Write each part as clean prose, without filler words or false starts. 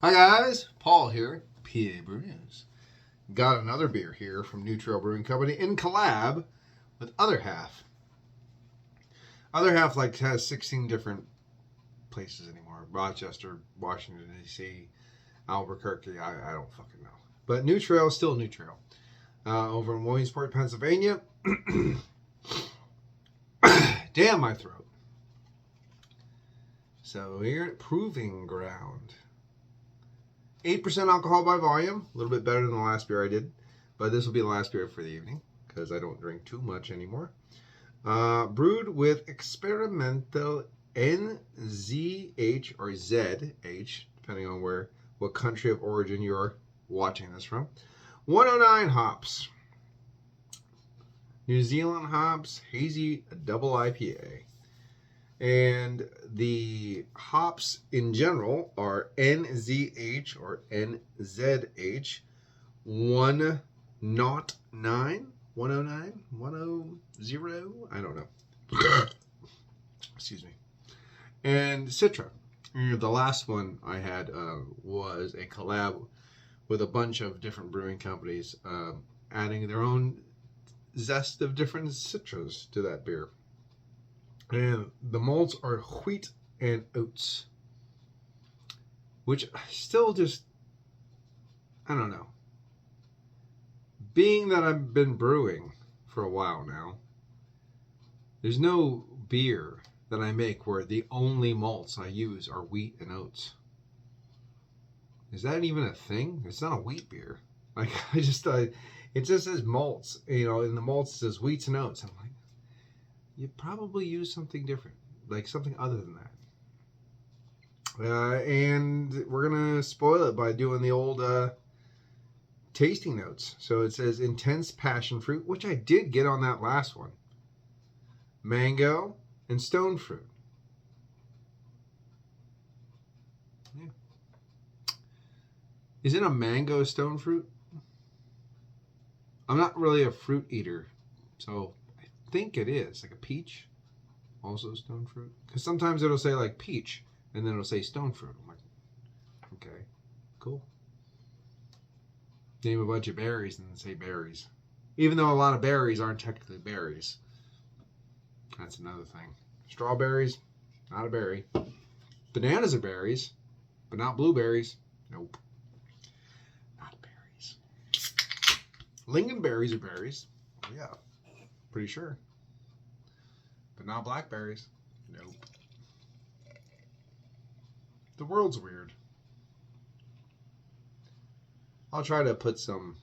Hi guys, Paul here, PABrewNews. Got another beer here from New Trail Brewing Company in collab with Other Half. Other Half has 16 different places anymore. Rochester, Washington, D.C., Albuquerque, I don't fucking know. But New Trail is still New Trail. Over in Williamsport, Pennsylvania. Damn my throat. So we're at Proving Ground. 8% alcohol by volume, a little bit better than the last beer I did, but this will be the last beer for the evening because I don't drink too much anymore. Brewed with experimental NZH or ZH, depending on what country of origin you're watching this from. 109 hops. New Zealand hops, Hazy double IPA. And the hops in general are NZH or NZH 109, 109, 100, I don't know. Excuse me. And Citra. The last one I had was a collab with a bunch of different brewing companies adding their own zest of different citras to that beer. And the malts are wheat and oats, which still just, I don't know. Being that I've been brewing for a while now, there's no beer that I make where the only malts I use are wheat and oats. Is that even a thing? It's not a wheat beer. Like, it just says malts, and the malts says wheats and oats. I'm like, you probably use something different, like something other than that. And we're going to spoil it by doing the old tasting notes. So it says intense passion fruit, which I did get on that last one. Mango and stone fruit. Yeah. Is it a mango stone fruit? I'm not really a fruit eater, so I think it is. Like a peach, also stone fruit. Because sometimes it'll say like peach, and then it'll say stone fruit. I'm like, okay, cool. Name a bunch of berries and then say berries. Even though a lot of berries aren't technically berries. That's another thing. Strawberries, not a berry. Bananas are berries, but not blueberries. Nope. Not berries. Lingonberries are berries. Oh, yeah. Pretty sure. But not blackberries. Nope. The world's weird. I'll try to put some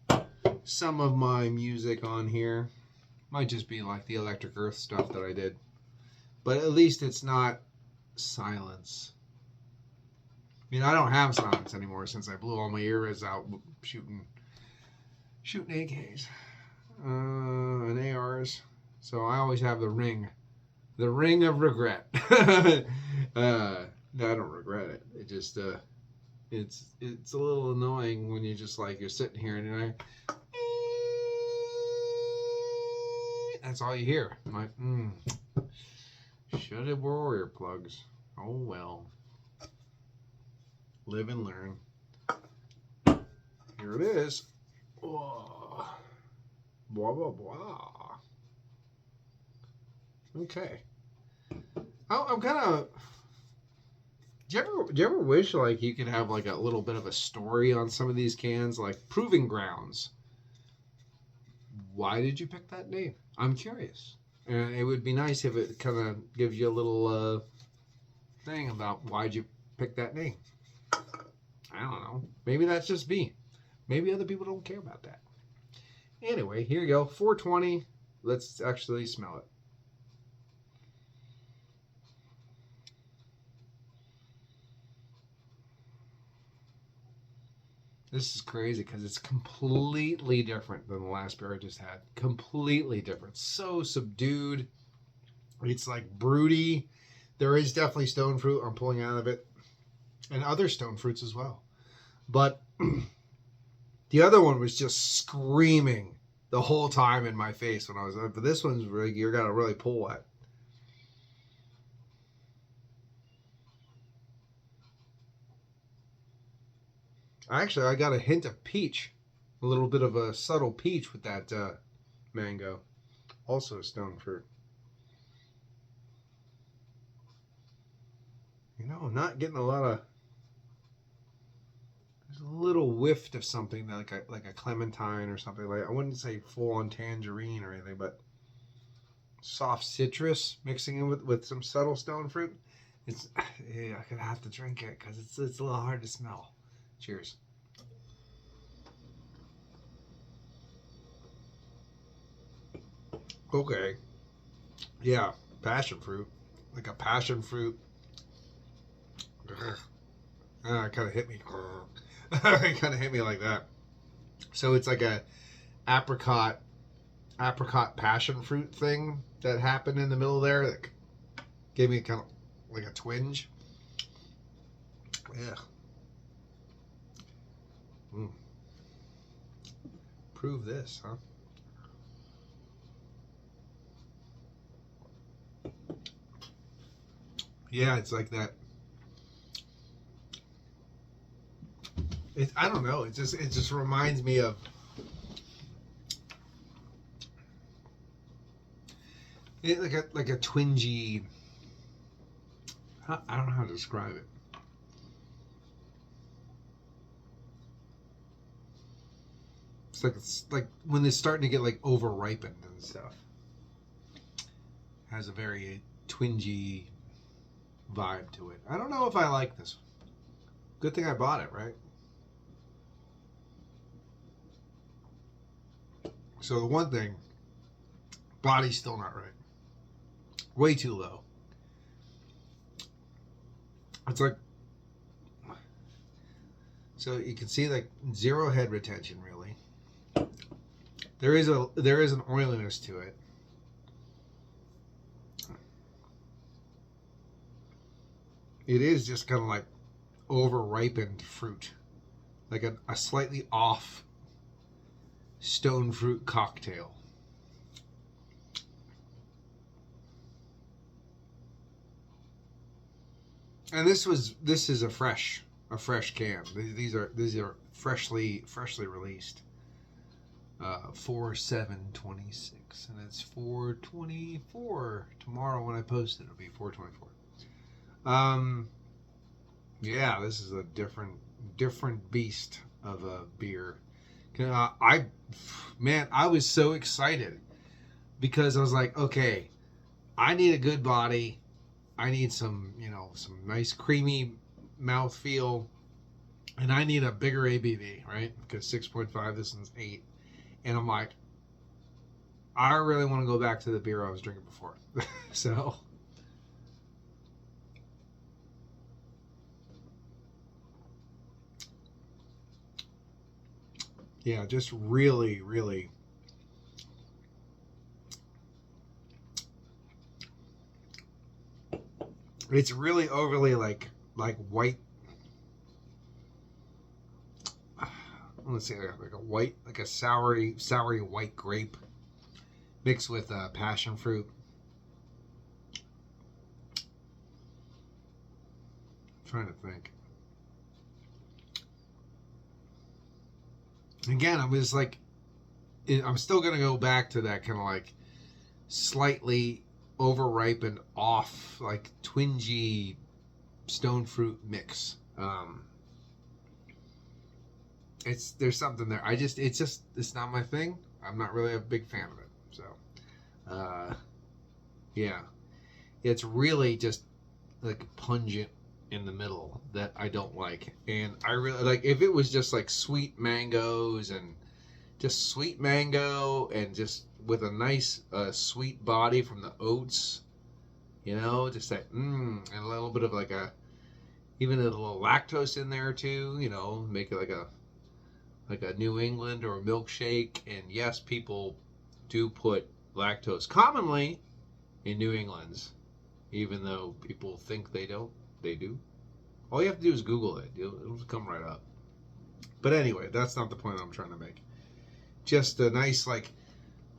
of my music on here. Might just be like the Electric Earth stuff that I did. But at least it's not silence. I don't have silence anymore since I blew all my earbuds out shooting AKs and ARs. So I always have the ring of regret. No, I don't regret it. It just it's a little annoying when you're just like you're sitting here and you're like, that's all you hear. I'm like, should have wore earplugs. Oh well. Live and learn. Here it is. Oh. Blah blah blah. Okay. I'm kind of. Do you ever wish like you could have like a little bit of a story on some of these cans, like Proving Grounds? Why did you pick that name? I'm curious. And it would be nice if it kind of gives you a little thing about why'd you pick that name. I don't know. Maybe that's just me. Maybe other people don't care about that. Anyway, here you go. 420. Let's actually smell it. This is crazy because it's completely different than the last beer I just had. Completely different. So subdued. It's like broody. There is definitely stone fruit I'm pulling out of it. And other stone fruits as well. But the other one was just screaming the whole time in my face when I was. But this one's really, you're gonna really pull at. Actually, I got a hint of peach. A little bit of a subtle peach with that mango. Also a stone fruit. You know, I'm not getting a lot of... There's a little whiff of something like a clementine or something. Like I wouldn't say full-on tangerine or anything, but soft citrus mixing in with some subtle stone fruit. It's... Yeah, I'm going to have to drink it because it's a little hard to smell. Cheers. Okay. Yeah, passion fruit. Like a passion fruit. It kind of hit me. It kind of hit me like that. So it's like a apricot passion fruit thing that happened in the middle there that gave me kind of like a twinge. Yeah. Prove this, huh? Yeah, it's like that. I don't know. It just reminds me of like a twingy. I don't know how to describe it. It's like when it's starting to get like over ripened and stuff. Has a very twingy vibe to it. I don't know if I like this. Good thing I bought it, right? So the one thing, body's still not right. Way too low. It's like, so you can see like zero head retention really. There is an oiliness to it. It is just kind of like over ripened fruit, like a slightly off stone fruit cocktail. And this is a fresh can. These are freshly released. 4/7/26, and it's 4/24 tomorrow when I post it. It'll be 4/24. Yeah, this is a different beast of a beer. I was so excited because I was like, okay, I need a good body. I need some nice creamy mouthfeel, and I need a bigger ABV, right? Because 6.5, this one's 8. And I'm like, I really want to go back to the beer I was drinking before. So, yeah, just really, really. It's really overly like white. Let's say like a white, like a soury white grape mixed with passion fruit. I'm trying to think. Again, I was like, I'm still gonna go back to that kind of like slightly over-ripened, off, like twingy stone fruit mix. There's something there. It's not my thing. I'm not really a big fan of it. So, yeah, it's really just like pungent in the middle that I don't like. And I really like if it was just like sweet mangoes and just sweet mango and just with a nice sweet body from the oats, just that and a little bit of like even a little lactose in there too, make it like a New England or a milkshake. And yes, people do put lactose commonly in New England's, even though people think they don't. They do. All you have to do is Google it. It'll come right up. But anyway, that's not the point I'm trying to make. Just a nice, like,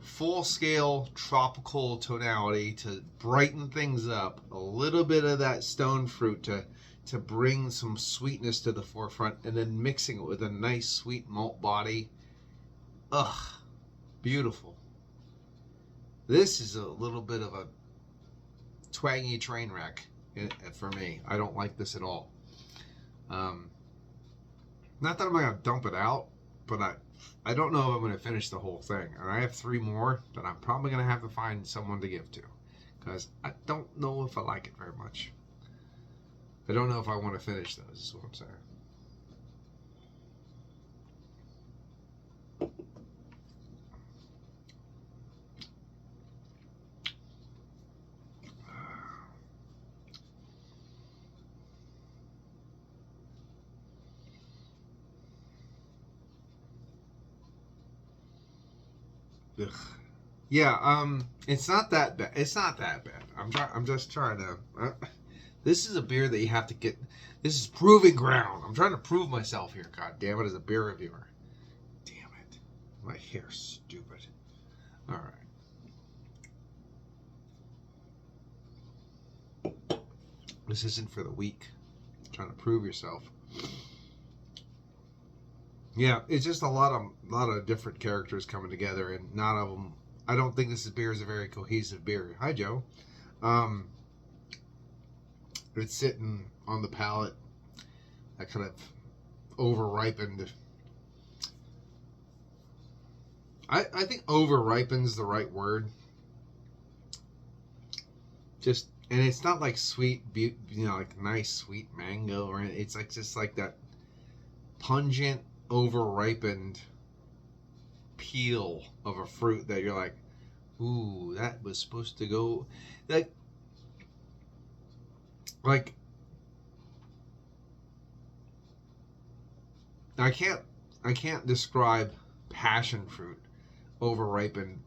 full-scale tropical tonality to brighten things up. A little bit of that stone fruit to to bring some sweetness to the forefront, and then mixing it with a nice sweet malt body. Ugh, beautiful. This is a little bit of a twangy train wreck for me. I don't like this at all. Not that I'm going to dump it out, but I don't know if I'm going to finish the whole thing. And I have 3 more that I'm probably going to have to find someone to give to, because I don't know if I like it very much. I don't know if I want to finish those, is what I'm saying. Ugh. Yeah, it's not that bad. It's not that bad. I'm just trying to. This is a beer that you have to get. This is proving ground. I'm trying to prove myself here. God damn it, as a beer reviewer. Damn it, my hair's stupid. All right. This isn't for the weak. I'm trying to prove yourself. Yeah, it's just a lot of different characters coming together, and none of them. I don't think this beer is a very cohesive beer. Hi, Joe. It's sitting on the palate. That kind of over-ripened. I think over-ripened's the right word. Just, and it's not like sweet, like nice sweet mango, or it's like just like that pungent, over-ripened peel of a fruit that you're like, ooh, that was supposed to go, like I can't describe passion fruit, over-ripened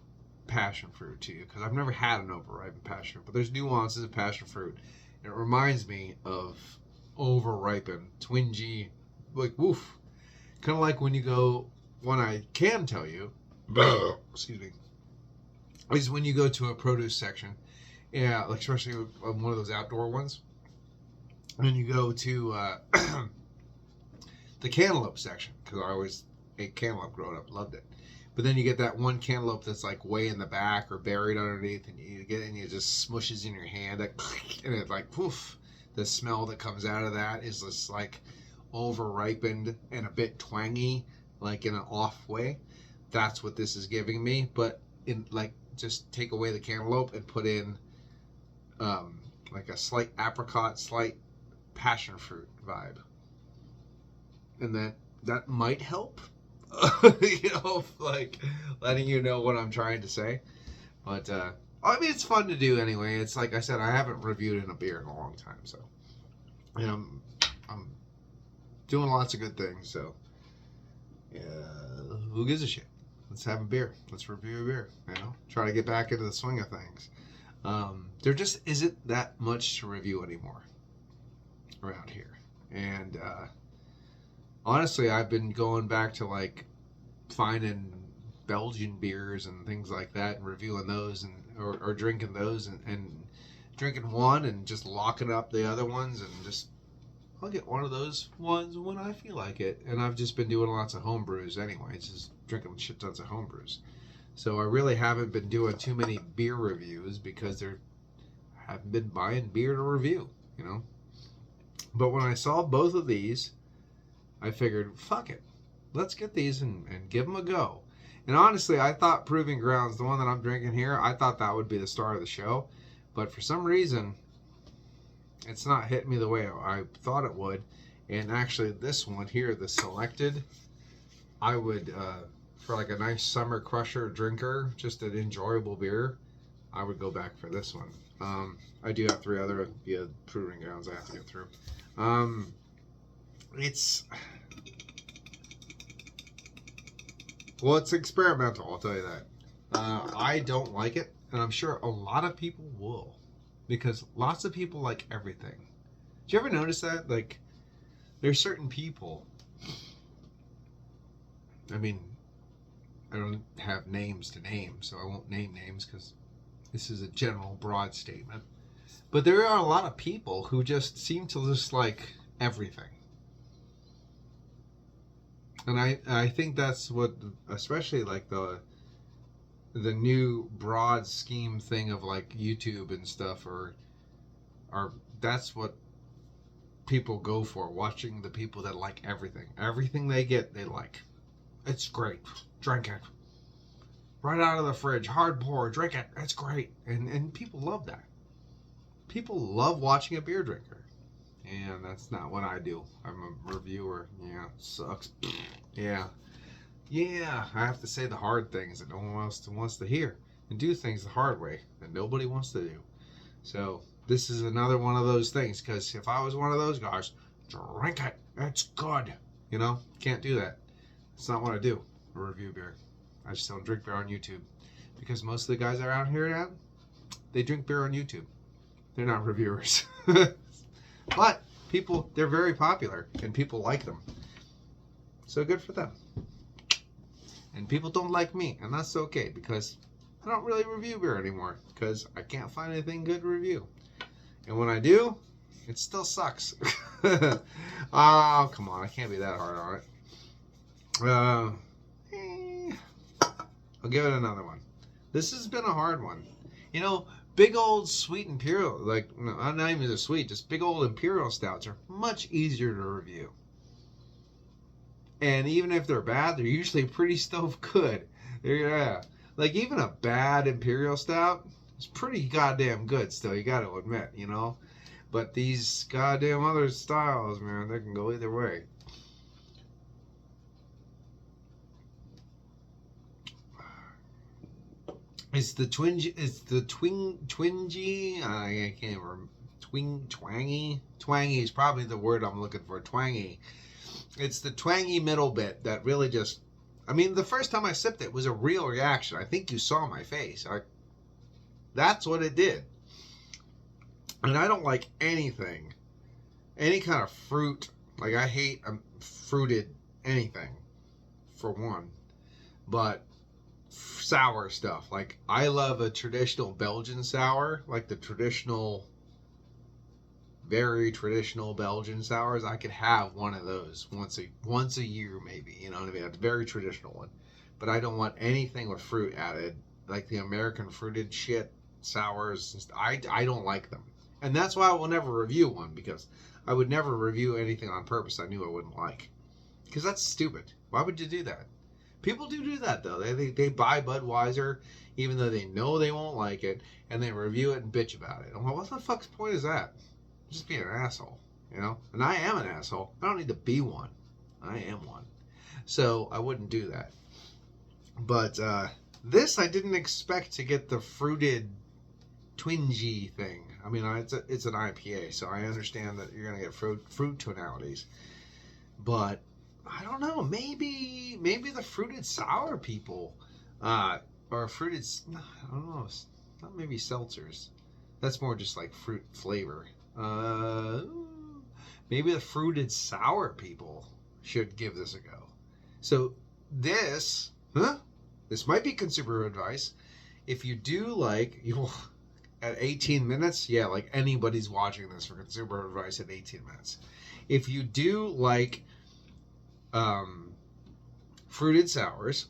passion fruit to you, because I've never had an over-ripened passion fruit, but there's nuances of passion fruit, and it reminds me of over-ripened, twingy, like woof. Kind of like when you go, one I can tell you, excuse me, is when you go to a produce section, yeah, like especially one of those outdoor ones, and then you go to the cantaloupe section, because I always ate cantaloupe growing up, loved it. But then you get that one cantaloupe that's like way in the back or buried underneath, and you get it and it just smushes in your hand, and it's like poof. The smell that comes out of that is just like over-ripened and a bit twangy, like in an off way. That's what this is giving me. But in like, just take away the cantaloupe and put in like a slight apricot, slight passion fruit vibe, and that might help. Like letting you know what I'm trying to say. But I mean, it's fun to do anyway. It's like I said, I haven't reviewed in a beer in a long time, so I'm doing lots of good things. So who gives a shit? Let's have a beer. Let's review a beer. Try to get back into the swing of things. There just isn't that much to review anymore around here, and honestly, I've been going back to like finding Belgian beers and things like that, and reviewing those, and or drinking those, and drinking one and just locking up the other ones, and just I'll get one of those ones when I feel like it. And I've just been doing lots of home brews anyway, just drinking shit tons of home brews. So I really haven't been doing too many beer reviews because I haven't been buying beer to review, But when I saw both of these, I figured, fuck it. Let's get these and give them a go. And honestly, I thought Proving Grounds, the one that I'm drinking here, I thought that would be the star of the show. But for some reason, it's not hitting me the way I thought it would. And actually, this one here, the Selected, I would, for like a nice summer crusher drinker, just an enjoyable beer, I would go back for this one. I do have 3 other Proving Grounds I have to get through. It's experimental, I'll tell you that. I don't like it, and I'm sure a lot of people will, because lots of people like everything. Do you ever notice that? Like, there's certain people, I mean, I don't have names to name, so I won't name names, because this is a general, broad statement. But there are a lot of people who just seem to just like everything. And I think that's what, especially like the new broad scheme thing of like YouTube and stuff, or that's what people go for, watching the people that like everything. Everything they get, they like. It's great. Drink it. Right out of the fridge, hard pour, drink it. It's great. And people love that. People love watching a beer drinker. And that's not what I do. I'm a reviewer. Yeah, sucks. Yeah. Yeah, I have to say the hard things that no one else wants to hear, and do things the hard way that nobody wants to do. So this is another one of those things, because if I was one of those guys, drink it. It's good. You know, can't do that. It's not what I do. I review beer. I just don't drink beer on YouTube, because most of the guys around here now, they drink beer on YouTube. They're not reviewers. But people, they're very popular, and people like them. So good for them. And people don't like me, and that's okay, because I don't really review beer anymore, because I can't find anything good to review. And when I do, it still sucks. Oh, come on, I can't be that hard on it. I'll give it another one. This has been a hard one. You know, big old sweet imperial, like, no, not even the sweet, just big old imperial stouts are much easier to review. And even if they're bad, they're usually pretty still good. Yeah. Like, even a bad imperial stout is pretty goddamn good still, you gotta admit, you know? But these goddamn other styles, man, they can go either way. It's the twingy, I can't remember. Twangy? Twangy is probably the word I'm looking for, twangy. It's the twangy middle bit that really just, I mean, the first time I sipped it was a real reaction. I think you saw my face. That's what it did. And I don't like anything, any kind of fruit. Like, I hate fruited anything, for one. But sour stuff, like, I love a traditional Belgian sour, like the traditional, very traditional Belgian sours. I could have one of those once a year, maybe, you know what I mean? It's a very traditional one. But I don't want anything with fruit added, like the American fruited shit sours. I don't like them, and that's why I will never review one, because I would never review anything on purpose I knew I wouldn't like, because that's stupid. Why would you do that? People do that, though. They buy Budweiser, even though they know they won't like it, and they review it and bitch about it. I'm like, what the fuck's point is that? Just being an asshole, you know? And I am an asshole. I don't need to be one. I am one. So I wouldn't do that. But this, I didn't expect to get the fruited, twingy thing. I mean, it's an IPA, so I understand that you're going to get fruit tonalities. But I don't know, maybe the fruited sour people, or fruited, I don't know, not maybe seltzers. That's more just like fruit flavor. Maybe the fruited sour people should give this a go. So this might be consumer advice. If you do like, at 18 minutes, yeah, like anybody's watching this for consumer advice at 18 minutes. If you do like fruited sours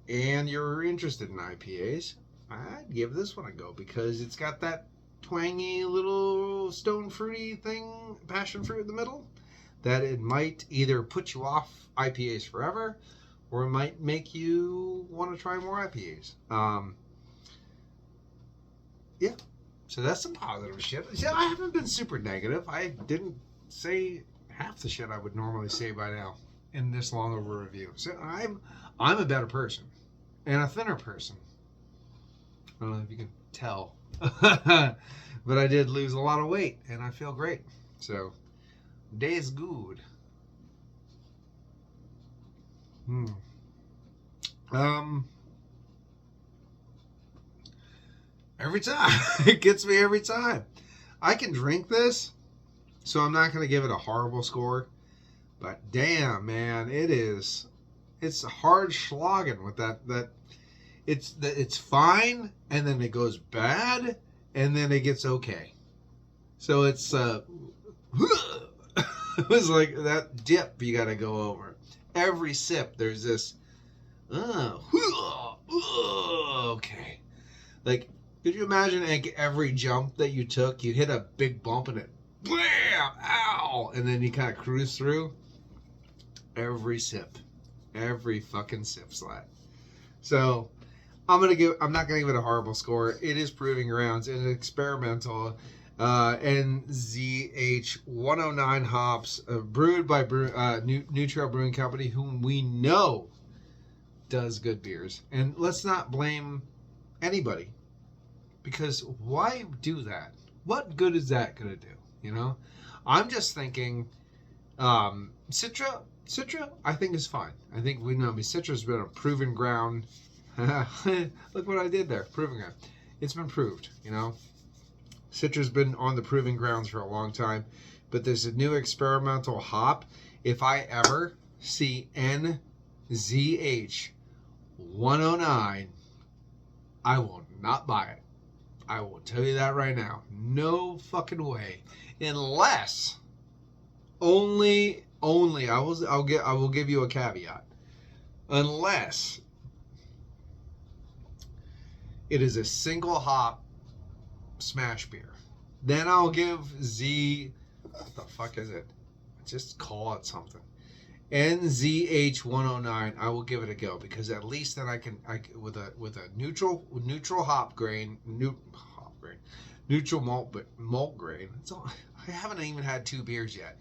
and you're interested in IPAs, I'd give this one a go, because it's got that twangy little stone fruity thing, passion fruit in the middle, that it might either put you off IPAs forever, or it might make you want to try more IPAs. Yeah, so that's some positive shit. Yeah, I haven't been super negative. I didn't say half the shit I would normally say by now in this long of a review. So I'm a better person, and a thinner person. I don't know if you can tell. But I did lose a lot of weight, and I feel great. So, day is good. Every time. It gets me every time. I can drink this, so I'm not going to give it a horrible score. But damn, man, it's hard slogging with that. It's fine, and then it goes bad, and then it gets okay. So it's it was like that dip you got to go over. Every sip, there's this. Okay. Like, could you imagine like every jump that you took, you hit a big bump and it, blam, ow, and then you kind of cruise through. Every sip, every fucking sip slide. So I'm not gonna give it a horrible score. It is proving grounds. It's experimental. NZH 109 hops, brewed by New Trail Brewing Company, whom we know does good beers. And let's not blame anybody, because why do that? What good is that gonna do? You know, I'm just thinking, Citra, I think is fine. I think we know. I mean, Citra's been a proven ground. Look what I did there, proving ground. It's been proved. You know, Citra's been on the proving grounds for a long time. But there's a new experimental hop. If I ever see NZH 109, I will not buy it. I will tell you that right now. No fucking way. Unless only I will give you a caveat. Unless it is a single hop smash beer. Then I'll give what the fuck is it? Just call it something. NZH 109, I will give it a go, because at least then I can with a neutral hop grain, neutral malt grain. I haven't even had 2 beers yet.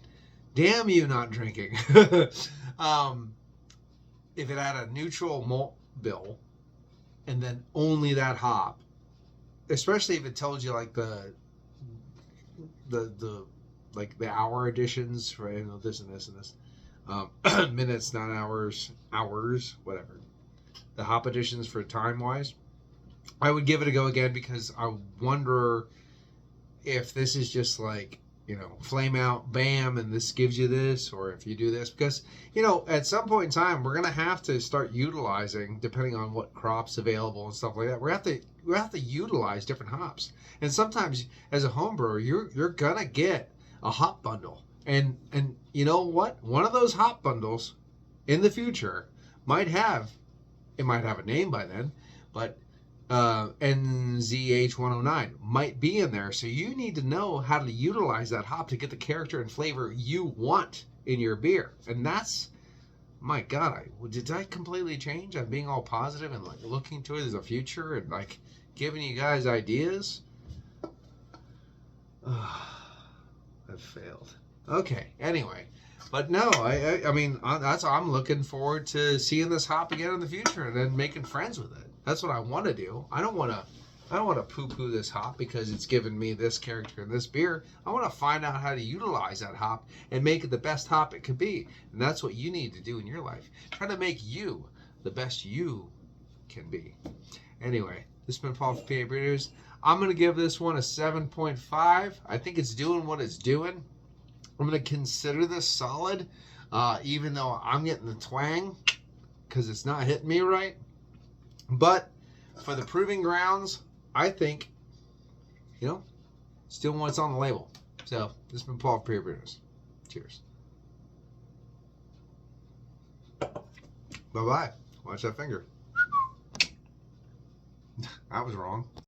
Damn you, not drinking. If it had a neutral malt bill and then only that hop, especially if it tells you like the like the hour additions, right? You know, this and this and this. Minutes, not hours, whatever. The hop additions for time wise, I would give it a go again, because I wonder if this is just like, you know, flame out, bam, and this gives you this, or if you do this, because, you know, at some point in time, we're going to have to start utilizing, depending on what crops available and stuff like that, we have to utilize different hops. And sometimes as a home brewer, you're going to get a hop bundle. And you know what? One of those hop bundles in the future might have a name by then, but NZH 109 might be in there. So you need to know how to utilize that hop to get the character and flavor you want in your beer. And that's, my God, did I completely change? I'm being all positive and like looking to it as a future and like giving you guys ideas. I've failed. Okay, anyway. But no, I mean, I'm looking forward to seeing this hop again in the future and then making friends with it. That's what I want to do. I don't want to poo-poo this hop because it's given me this character in this beer. I want to find out how to utilize that hop and make it the best hop it could be. And that's what you need to do in your life. Try to make you the best you can be. Anyway, this has been Paul from PABrewNews. I'm going to give this one a 7.5. I think it's doing what it's doing. I'm going to consider this solid, even though I'm getting the twang because it's not hitting me right. But for the proving grounds, I think, you know, it's doing what's on the label. So this has been Paul from PABrewNews. Cheers. Bye-bye. Watch that finger. That was wrong.